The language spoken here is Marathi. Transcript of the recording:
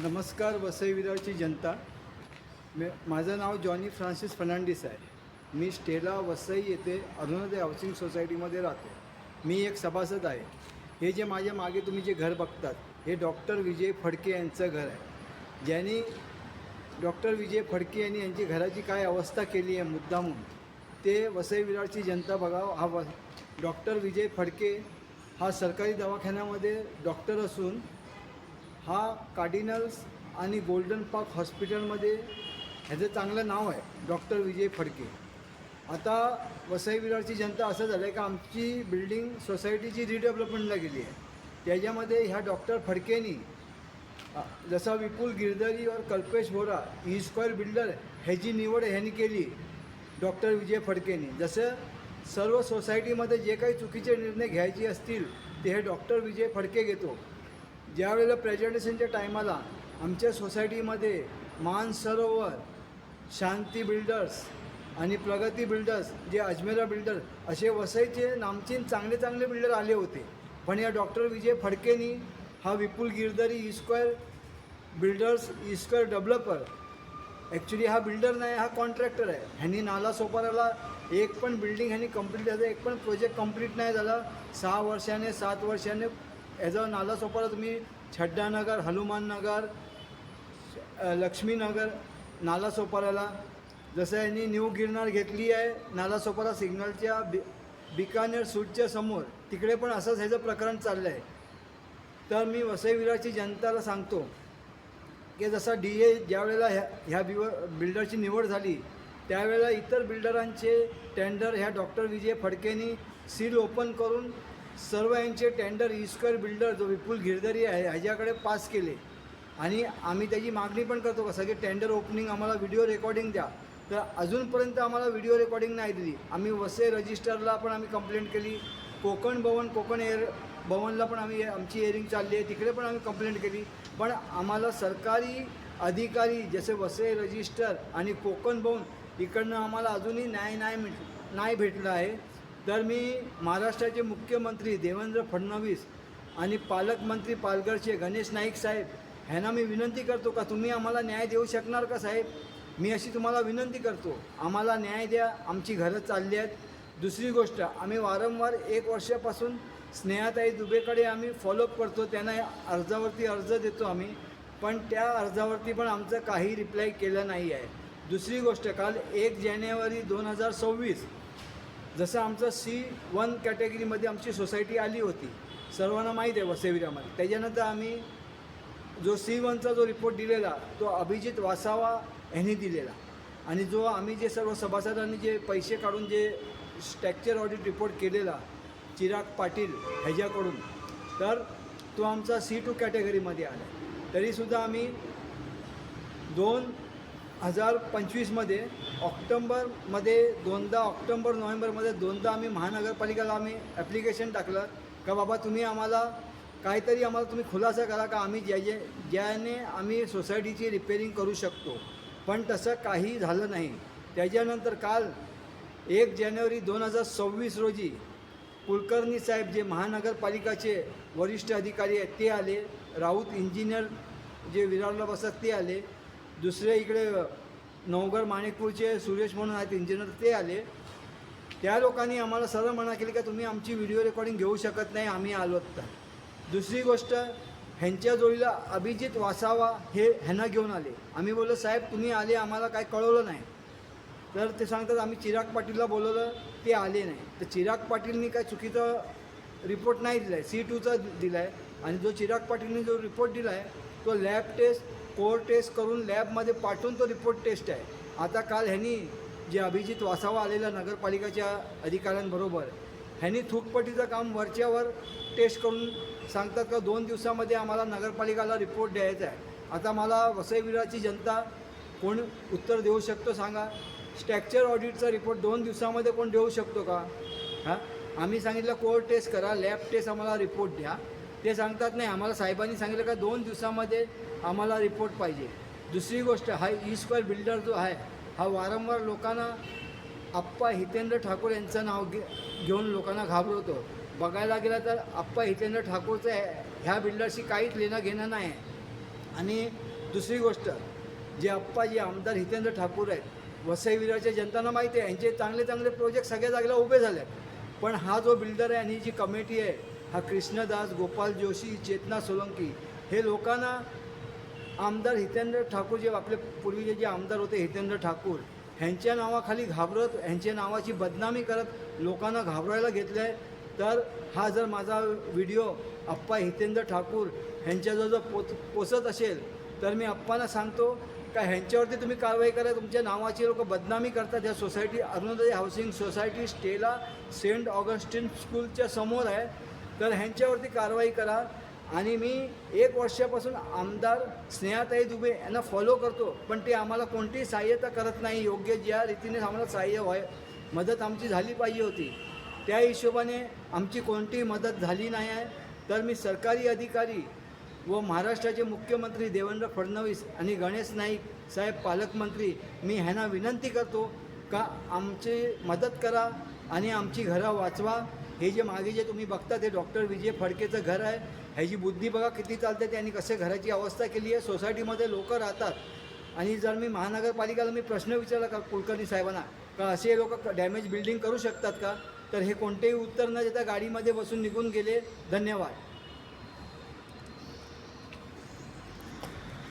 नमस्कार वसई विरारची जनता. माझं नाव जॉनी फ्रान्सिस फर्नांडिस आहे. मी स्टेला वसई येथे अरुणोदय हाऊसिंग सोसायटीमध्ये राहतो. मी एक सभासद आहे. हे जे माझ्या मागे तुम्ही जे घर बघतात हे डॉक्टर विजय फडके यांचं घर आहे. ज्यांनी डॉक्टर विजय फडके यांनी यांची घराची काय अवस्था केली आहे मुद्दामून ते वसई विरारची जनता बघावं. डॉक्टर विजय फडके हा सरकारी दवाखान्यामध्ये डॉक्टर असून हा कार्डिनल्स आणि गोल्डन पार्क हॉस्पिटलमध्ये ह्याचं चांगलं नाव आहे डॉक्टर विजय फडके. आता वसई विरारची जनता असं झालं आहे का आमची बिल्डिंग सोसायटीची रिडेव्हलपमेंटला गेली आहे. त्याच्यामध्ये ह्या डॉक्टर फडकेनी जसा विपुल गिरदरी और कल्पेश बोरा ई स्क्वेअर बिल्डर ह्याची निवड ह्यांनी केली डॉक्टर विजय फडकेनी. जसं सर्व सोसायटीमध्ये जे काही चुकीचे निर्णय घ्यायचे असतील ते हे डॉक्टर विजय फडके घेतो. ज्यावेळेला प्रेझेंटेशनच्या टायमाला आमच्या सोसायटीमध्ये मानसरोवर, शांती बिल्डर्स आणि प्रगती बिल्डर्स, जे अजमेरा बिल्डर असे वसईचे नामचीन चांगले चांगले बिल्डर आले होते. पण या डॉक्टर विजय फडकेनी हा Vipul Girdhari E square builders E square developer, actually हा बिल्डर नाही, हा कॉन्ट्रॅक्टर आहे. ह्यांनी नाला सोपाराला एक पण बिल्डिंग ह्यांनी कंप्लीट झालं, एक पण प्रोजेक्ट कंप्लीट नाही झाला. 6 वर्षाने 7 वर्षाने ॲज अ नाला सोपारा तुम्ही छड्डानगर, हनुमान नगर, लक्ष्मीनगर नाला सोपाराला जसं यांनी न्यू गिरनार घेतली आहे नाला सोपारा सिग्नलच्या बिकानेर सूटच्या समोर, तिकडे पण असंच ह्याचं प्रकरण चाललं आहे. तर मी वसई विरारची जनताला सांगतो की जसा DA ज्यावेळेला ह्या बिल्डरची निवड झाली त्यावेळेला इतर बिल्डरांचे टेंडर ह्या डॉक्टर विजय फडकेनी सील ओपन करून सर्व यांचे टेंडर ई स्क्वेअर बिल्डर जो विपुल गिरदरी आहे ह्याच्याकडे पास केले. आणि आम्ही त्याची मागणी पण करतो का सगळे टेंडर ओपनिंग आम्हाला व्हिडिओ रेकॉर्डिंग द्या. तर अजूनपर्यंत आम्हाला व्हिडिओ रेकॉर्डिंग नाही दिली. आम्ही वसई रजिस्टरला पण आम्ही कंप्लेंट केली, कोकण भवन, कोकण एअर भवनला पण आमची एअरिंग चालली आहे, तिकडे पण आम्ही कंप्लेंट केली. पण आम्हाला सरकारी अधिकारी जसे वसई रजिस्टर आणि कोकण भवन इकडनं आम्हाला अजूनही न्याय नाही भेटला आहे. तर मी महाराष्ट्राचे मुख्यमंत्री देवेंद्र फडणवीस आणि पालकमंत्री पालघरचे गणेश नाईक साहेब ह्यांना मी विनंती करतो का तुम्ही आम्हाला न्याय देऊ शकणार का साहेब? मी अशी तुम्हाला विनंती करतो, आम्हाला न्याय द्या. आमची घरं चालली आहेत. दुसरी गोष्ट, आम्ही वारंवार 1 वर्षापासून स्नेहाताई दुबेकडे आम्ही फॉलोअप करतो, त्यांना अर्जावरती अर्ज देतो आम्ही, पण त्या अर्जावरती पण आमचं काही रिप्लाय केलं नाही आहे. दुसरी गोष्ट, काल 1 जानेवारी 2026 जसं आमचं C1 कॅटेगरीमध्ये आमची सोसायटी आली होती, सर्वांना माहीत आहे वसई विरारमध्ये. त्याच्यानंतर आम्ही जो C1चा जो रिपोर्ट दिलेला तो अभिजित वासावा यांनी दिलेला, आणि जो आम्ही जे सर्व सभासदांनी जे पैसे काढून जे स्ट्रक्चर ऑडिट रिपोर्ट केलेला चिराग पाटील ह्याच्याकडून, तर तो आमचा C2 कॅटेगरीमध्ये आला. तरीसुद्धा आम्ही 2025मध्ये ऑक्टोंबरमध्ये दोनदा, ऑक्टोंबर नोव्हेंबरमध्ये दोनदा आम्ही महानगरपालिकेला आम्ही ॲप्लिकेशन टाकलं का बाबा तुम्ही आम्हाला काहीतरी आम्हाला तुम्ही खुलासा करा का आम्ही ज्याने आम्ही सोसायटीची रिपेरिंग करू शकतो. पण तसं काही झालं नाही. त्याच्यानंतर काल 1 जानेवारी 2026 रोजी कुलकर्णी साहेब जे महानगरपालिकाचे वरिष्ठ अधिकारी आहेत ते आले, राऊत इंजिनियर जे विरारला बसतात ते आले, दुसरे इकडे नवघर माणिकपूरचे सुरेश म्हणून आहेत इंजिनियर ते आले. त्या लोकांनी आम्हाला सरळ मना केली का तुम्ही आमची व्हिडिओ रेकॉर्डिंग घेऊ शकत नाही, आम्ही आलो तर. दुसरी गोष्ट, ह्यांच्या जोडीला अभिजित वासावा ह्यांना घेऊन आले. आम्ही बोललो साहेब तुम्ही आले, आम्हाला काय कळवलं नाही. तर ते सांगतात आम्ही चिराग पाटीलला बोलवलं, ते आले नाही. तर चिराग पाटीलनी काय चुकीचा रिपोर्ट नाही दिला आहे, C2चा दिला आहे. आणि जो चिराग पाटीलने जो रिपोर्ट दिला आहे तो लॅब टेस्ट, कोर टेस्ट करून लॅबमध्ये पाठवून तो रिपोर्ट टेस्ट आहे. आता काल ह्यांनी जे अभिजित वासावा आलेला नगरपालिकेच्या अधिकाऱ्यांबरोबर ह्यांनी थूकपट्टीचं काम वरच्यावर टेस्ट करून सांगतात का 2 दिवसामध्ये आम्हाला नगरपालिकाला रिपोर्ट द्यायचा आहे. आता मला वसई विरारची जनता कोण उत्तर देऊ शकतो सांगा? स्ट्रक्चर ऑडिटचा रिपोर्ट 2 दिवसामध्ये कोण देऊ शकतो का? आम्ही सांगितलं कोर टेस्ट करा, लॅब टेस्ट आम्हाला रिपोर्ट द्या. ते सांगतात नाही, आम्हाला साहेबांनी सांगितलं का 2 दिवसामध्ये आम्हाला रिपोर्ट पाहिजे. दुसरी गोष्ट, हा ई स्क्वेअर बिल्डर जो आहे हा वारंवार लोकांना आप्पा हितेंद्र ठाकूर यांचं नाव घेऊन लोकांना घाबरवतो. बघायला गेलं तर आप्पा हितेंद्र ठाकूरचं ह्या बिल्डरशी काहीच लेणं घेणं नाही आहे. आणि दुसरी गोष्ट, जे आप्पा जे आमदार हितेंद्र ठाकूर आहेत, वसई विरारच्या जनतांना माहिती आहे यांचे चांगले चांगले प्रोजेक्ट सगळ्या जागेला उभे झाले आहेत. पण हा जो बिल्डर आहे आणि जी कमिटी आहे, हा कृष्णदास, गोपाल जोशी, चेतना सोलंकी, हे लोकांना आमदार हितेंद्र ठाकूर जे आपले पूर्वीचे जे आमदार होते हितेंद्र ठाकूर, ह्यांच्या नावाखाली घाबरत, ह्यांच्या नावाची बदनामी करत लोकांना घाबरायला घेतलं आहे. तर हा जर माझा व्हिडिओ आप्पा हितेंद्र ठाकूर ह्यांच्याजवळ जर पोचत असेल तर मी आप्पांना सांगतो का ह्यांच्यावरती तुम्ही कारवाई करा. तुमच्या नावाची लोक बदनामी करतात. या society Arunoday housing society Stella saint Augustine स्कूलच्या समोर आहे. तर ह्यांच्यावरती कारवाई करा. आणि मी 1 वर्षापासून आमदार स्नेहाताई दुबे यांना फॉलो करतो, पण ते आम्हाला कोणतीही सहाय्यता करत नाही. योग्य ज्या रीतीने आम्हाला सहाय्य मदत आमची झाली पाहिजे होती त्या हिशोबाने आमची कोणतीही मदत झाली नाही आहे. तर मी सरकारी अधिकारी व महाराष्ट्राचे मुख्यमंत्री देवेंद्र फडणवीस आणि गणेश नाईक साहेब पालकमंत्री, मी ह्यांना विनंती करतो का आमची मदत करा आणि आमची घरं वाचवा. हे जे मागे जे तुम्ही बघता ते डॉक्टर विजय फडकेचं घर आहे. ह्याची बुद्धी बघा किती चालते. त्यांनी कसे घराची अवस्था केली आहे. सोसायटीमध्ये लोक राहतात. आणि जर मी महानगरपालिकेला मी प्रश्न विचारला का कुलकर्णी साहेबांना का असे लोक डॅमेज बिल्डिंग करू शकतात का, तर हे कोणतेही उत्तर न देता गाडीमध्ये बसून निघून गेले. धन्यवाद.